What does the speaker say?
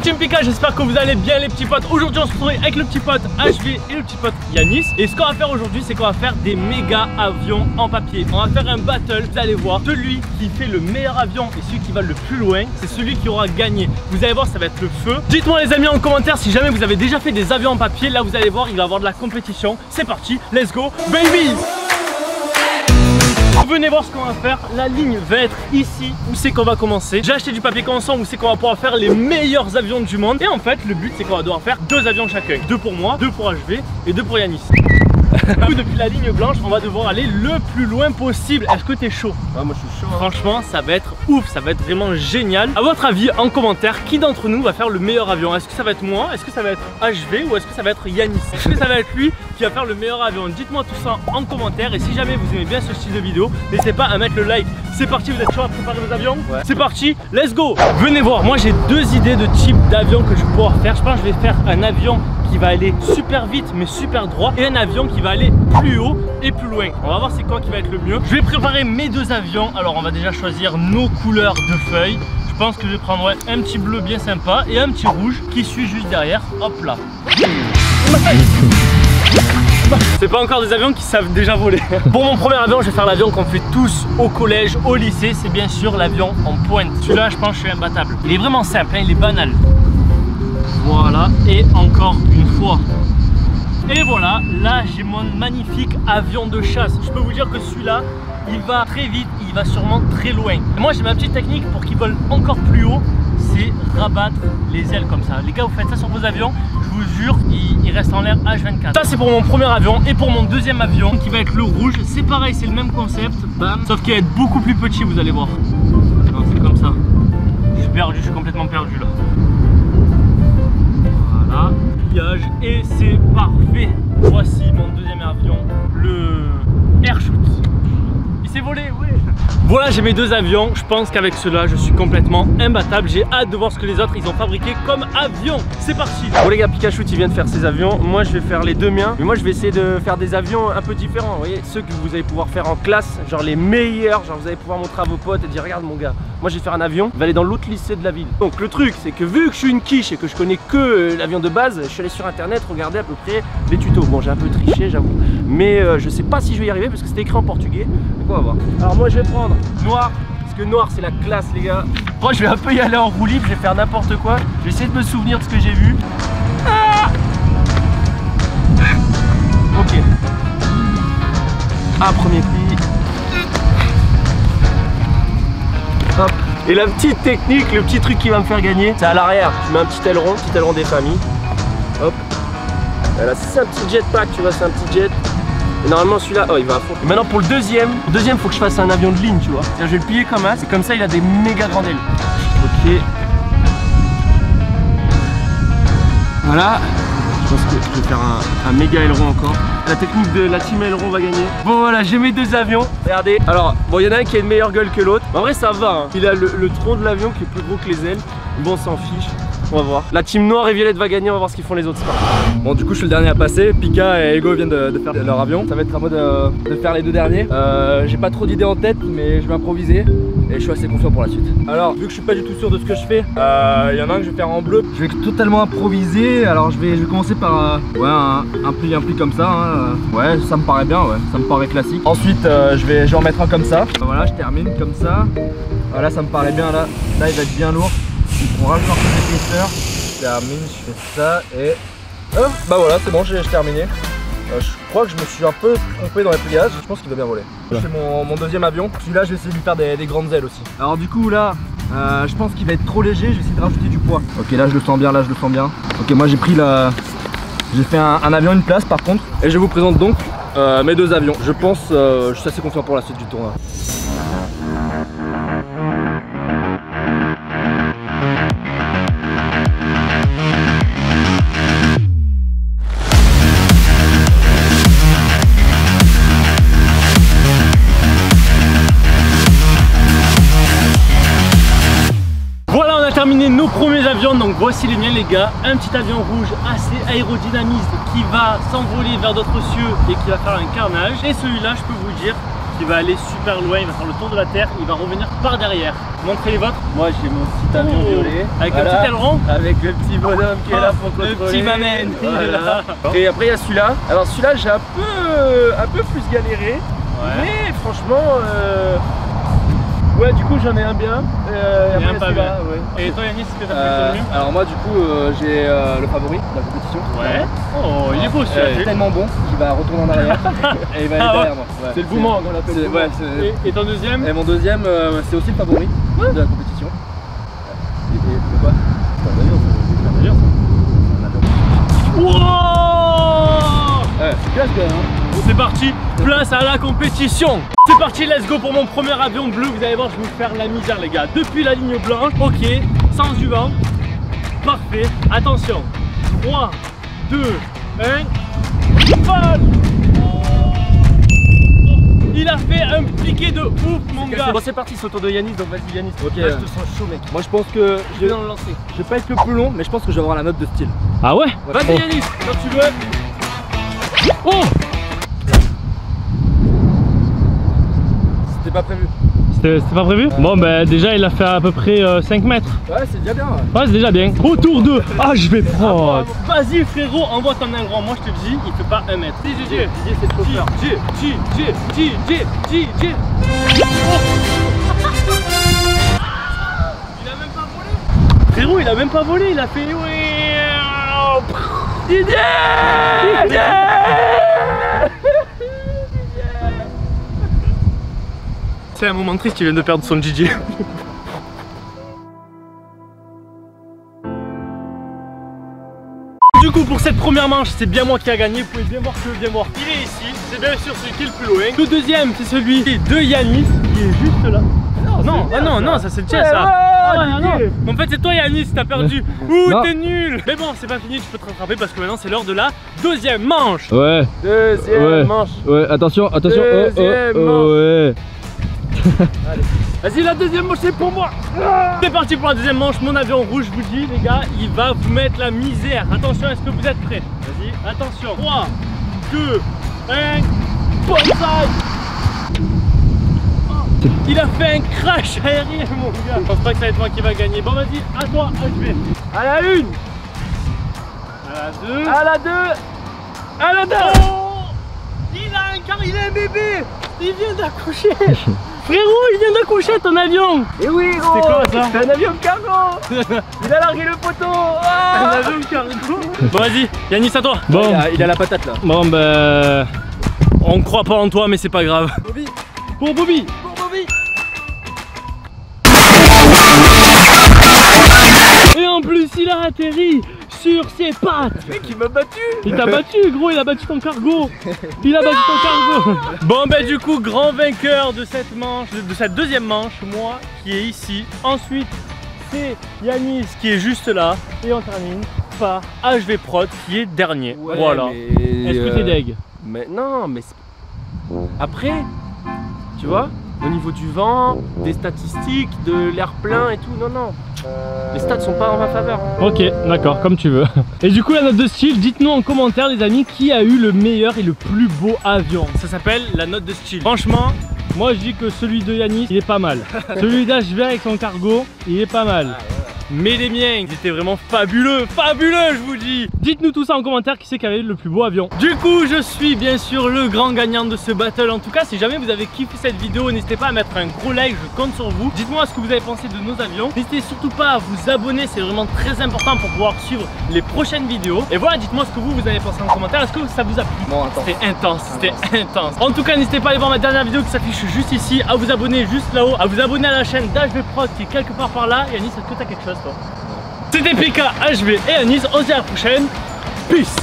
team Pika, j'espère que vous allez bien les petits potes. Aujourd'hui on se retrouve avec le petit pote HV et le petit pote Yanis. Et ce qu'on va faire aujourd'hui, c'est qu'on va faire des méga avions en papier. On va faire un battle, vous allez voir. Celui qui fait le meilleur avion et celui qui va le plus loin, c'est celui qui aura gagné. Vous allez voir, ça va être le feu. Dites-moi les amis en commentaire si jamais vous avez déjà fait des avions en papier. Là vous allez voir, il va y avoir de la compétition. C'est parti, let's go baby. Venez voir ce qu'on va faire, la ligne va être ici, où c'est qu'on va commencer. J'ai acheté du papier constant, où c'est qu'on va pouvoir faire les meilleurs avions du monde. Et en fait le but c'est qu'on va devoir faire 2 avions chacun. 2 pour moi, 2 pour HV et 2 pour Yanis. Depuis la ligne blanche, on va devoir aller le plus loin possible. Est-ce que t'es chaud? Ah, moi je suis chaud. Franchement, ça va être ouf, ça va être vraiment génial. À votre avis, en commentaire, qui d'entre nous va faire le meilleur avion? Est-ce que ça va être moi? Est-ce que ça va être HV? Ou est-ce que ça va être Yanis? Est-ce que ça va être lui qui va faire le meilleur avion? Dites-moi tout ça en commentaire. Et si jamais vous aimez bien ce style de vidéo, n'hésitez pas à mettre le like. C'est parti, vous êtes chaud à préparer vos avions? Ouais. C'est parti, let's go. Venez voir, moi j'ai 2 idées de type d'avion que je vais pouvoir faire. Je pense que je vais faire un avion qui va aller super vite mais super droit et un avion qui va aller plus haut et plus loin. On va voir c'est quoi qui va être le mieux. Je vais préparer mes 2 avions. Alors on va déjà choisir nos couleurs de feuilles. Je pense que je vais prendre un petit bleu bien sympa et un petit rouge qui suit juste derrière. Hop là. C'est pas encore des avions qui savent déjà voler. Pour mon premier avion, je vais faire l'avion qu'on fait tous au collège, au lycée. C'est bien sûr l'avion en pointe. Celui-là, je pense que je suis imbattable. Il est vraiment simple, hein, il est banal. Voilà, et encore une fois. Et voilà, là j'ai mon magnifique avion de chasse. Je peux vous dire que celui-là, il va très vite, il va sûrement très loin. Et moi j'ai ma petite technique pour qu'il vole encore plus haut, c'est rabattre les ailes comme ça. Les gars, vous faites ça sur vos avions, je vous jure, il reste en l'air H24. Ça c'est pour mon premier avion. Et pour mon deuxième avion, qui va être le rouge, c'est pareil, c'est le même concept, bam. Sauf qu'il va être beaucoup plus petit, vous allez voir. Non, c'est comme ça. Je suis perdu, je suis complètement perdu là. Voilà, pliage et c'est parfait. Voici mon deuxième avion, le Airshoot. Il s'est volé, oui. Voilà, j'ai mes 2 avions. Je pense qu'avec ceux-là, je suis complètement imbattable. J'ai hâte de voir ce que les autres ils ont fabriqué comme avion. C'est parti. Bon les gars, Pikachu il vient de faire ses avions. Moi je vais faire les 2 miens. Mais moi je vais essayer de faire des avions un peu différents. Vous voyez, ceux que vous allez pouvoir faire en classe, genre les meilleurs. Genre vous allez pouvoir montrer à vos potes et dire regarde mon gars, moi je vais faire un avion, il va aller dans l'autre lycée de la ville. Donc le truc c'est que vu que je suis une quiche et que je connais que l'avion de base, je suis allé sur internet regarder à peu près les tutos. Bon, j'ai un peu triché j'avoue, mais je sais pas si je vais y arriver parce que c'était écrit en portugais. Donc on va voir. Alors moi je vais prendre noir, parce que noir c'est la classe les gars. Moi je vais un peu y aller en roue libre, je vais faire n'importe quoi. Je vais essayer de me souvenir de ce que j'ai vu. Ah, ok. Ah, premier pli. Hop. Et la petite technique, le petit truc qui va me faire gagner, c'est à l'arrière. Tu mets un petit aileron des familles. Hop. Voilà, c'est un petit jetpack, tu vois, c'est un petit jet. Et normalement celui-là, oh il va à fond. Et maintenant pour le deuxième, faut que je fasse un avion de ligne, tu vois. Je vais le plier comme ça, et comme ça il a des méga grandes ailes. Ok. Voilà. Je pense que je vais faire un méga aileron encore. La technique de la team aileron va gagner. Bon voilà, j'ai mes 2 avions. Regardez. Alors, bon, il y en a un qui a une meilleure gueule que l'autre. En vrai, ça va. Hein. Il a le tronc de l'avion qui est plus gros que les ailes. Bon, on s'en fiche. On va voir. La team noire et violette va gagner. On va voir ce qu'ils font les autres. Bon, du coup, je suis le dernier à passer. Pika et Ego viennent de faire leur avion. Ça va être à moi de faire les 2 derniers. J'ai pas trop d'idées en tête, mais je vais improviser. Et je suis assez confiant pour la suite. Alors, vu que je suis pas du tout sûr de ce que je fais, il y en a un que je vais faire en bleu. Je vais totalement improviser. Alors, je vais commencer par ouais, un pli comme ça. Hein. Ouais, ça me paraît bien, ouais. Ça me paraît classique. Ensuite, je vais en mettre un comme ça. Voilà, je termine comme ça. Voilà, ça me paraît bien là. Là, il va être bien lourd. On rajoute un peu d'épaisseur. Je termine, je fais ça et hop, bah voilà, c'est bon, j'ai terminé. Je crois que je me suis un peu trompé dans les pliages. Je pense qu'il va bien voler. Voilà. C'est mon deuxième avion. Celui-là, je vais essayer de lui faire des grandes ailes aussi. Alors du coup là, je pense qu'il va être trop léger. Je vais essayer de rajouter du poids. Ok, là je le sens bien, là je le sens bien. Ok, moi j'ai pris j'ai fait un avion, une place par contre. Et je vous présente donc mes 2 avions. Je pense, je suis assez confiant pour la suite du tournoi. Terminé nos premiers avions, donc voici les miens les gars. Un petit avion rouge assez aérodynamiste qui va s'envoler vers d'autres cieux et qui va faire un carnage. Et celui-là, je peux vous dire, qui va aller super loin, il va faire le tour de la Terre, il va revenir par derrière. Montrez les vôtres. Moi j'ai mon petit avion violet. Avec Voilà. le petit aileron. Avec le petit bonhomme qui est là pour contrôler. Le petit mamène. Voilà. Et après il y a celui-là. Alors celui-là j'ai un peu plus galéré. Ouais. Mais franchement, ouais du coup j'en ai un bien. Et un pas celui-là, bien. ouais. Et toi Yannis, ce que t'as fait le mieux? Alors moi du coup j'ai le favori de la compétition. Ouais. Oh, il est beau Il est celui-là. tellement bon qu'il va retourner en arrière et il va aller Ah ouais. derrière moi. Ouais. C'est le boomerang on l'appelle. Ouais, c'est- Et ton deuxième? et mon deuxième c'est aussi le favori de la compétition. Et quoi? Wow! Ouais, c'est classe quand même hein. C'est parti, place à la compétition. C'est parti, let's go pour mon premier avion bleu. Vous allez voir, je vais vous faire la misère les gars. Depuis la ligne blanche, ok, sens du vent. Parfait, attention. 3, 2, 1. Vol! Il a fait un piqué de ouf mon gars. Bon c'est parti, c'est au tour de Yanis, donc vas-y Yanis. Ok. Là je te sens chaud mec. Moi je pense que Je vais dans le lancer. je vais pas être le plus long mais je pense que je vais avoir la note de style. Ah ouais? Ouais. Vas-y Yanis, quand tu veux. Oh! C'était pas prévu. C'était pas prévu? Bon bah déjà il a fait à peu près 5 mètres. Ouais c'est déjà bien. Ouais c'est déjà bien. Autour de. Ah je vais prendre. Vas-y frérot, envoie ton aileron. Moi je te dis, il fait pas 1 mètre. Didier c'est le chauffeur. Il a même pas volé. Frérot il a même pas volé, il a fait. Didier. C'est un moment triste, il vient de perdre son DJ. Du coup pour cette première manche c'est bien moi qui a gagné, vous pouvez bien voir que il est ici, c'est bien sûr celui qui est le plus loin. Le deuxième c'est celui de Yanis qui est juste là. Non, ça c'est le chess ça. En fait c'est toi Yanis, t'as perdu. Ouh t'es nul. Mais bon c'est pas fini, tu peux te rattraper parce que maintenant c'est l'heure de la deuxième manche. Ouais. Deuxième manche. Ouais attention. Deuxième manche. Ouais. Vas-y la deuxième manche c'est pour moi. C'est parti pour la deuxième manche, mon avion rouge, je vous dis les gars, il va vous mettre la misère. Attention, est-ce que vous êtes prêts? Vas-y, attention. 3, 2, 1, bonsai. Il a fait un crash aérien mon gars. Je pense pas que ça va être moi qui va gagner. Bon vas-y, à toi HB. À la une. À la 2. À la deux. À la deux. Oh, il a un bébé. Il vient d'accoucher. Frérot, il vient d'accoucher ton avion. Et oui gros. C'était quoi ça? C'est un avion cargo. Il a largué le poteau. Un avion cargo. Bon vas-y, Yanis à toi. Bon, Il a la patate là. bon ben, on croit pas en toi mais c'est pas grave. Bobby. Pour Bobby. Et en plus il a atterri sur ses pattes. Mec il m'a battu. Il t'a battu gros, il a battu ton cargo. Il a battu ton cargo. Bon ben du coup grand vainqueur de cette manche, de cette deuxième manche, moi qui est ici. Ensuite c'est Yanis qui est juste là. Et on termine par HV Prod qui est dernier. Ouais, voilà. mais, Est-ce que t'es deg? Mais non mais après, tu vois, au niveau du vent, des statistiques, de l'air plein et tout, non. Les stats sont pas en ma faveur. Ok, d'accord, comme tu veux. Et du coup la note de style, dites-nous en commentaire les amis qui a eu le meilleur et le plus beau avion. Ça s'appelle la note de style. Franchement, moi je dis que celui de Yanis, il est pas mal. Celui d'HV avec son cargo, il est pas mal. Mais les miens, ils étaient vraiment fabuleux, je vous dis. Dites-nous tout ça en commentaire, qui c'est qui avait eu le plus beau avion. Du coup, je suis bien sûr le grand gagnant de ce battle. En tout cas, si jamais vous avez kiffé cette vidéo, n'hésitez pas à mettre un gros like, je compte sur vous. Dites-moi ce que vous avez pensé de nos avions. N'hésitez surtout pas à vous abonner, c'est vraiment très important pour pouvoir suivre les prochaines vidéos. Et voilà, dites-moi ce que vous avez pensé en commentaire. Est-ce que ça vous a plu? Bon, attends. C'était intense. En tout cas, n'hésitez pas à aller voir ma dernière vidéo qui s'affiche juste ici, à vous abonner juste là-haut, à vous abonner à la chaîne d'HV Prod qui est quelque part par là. Yanis, est-ce que t'as quelque chose toi? C'était PK, HV et Anis, on se dit à la prochaine. Peace.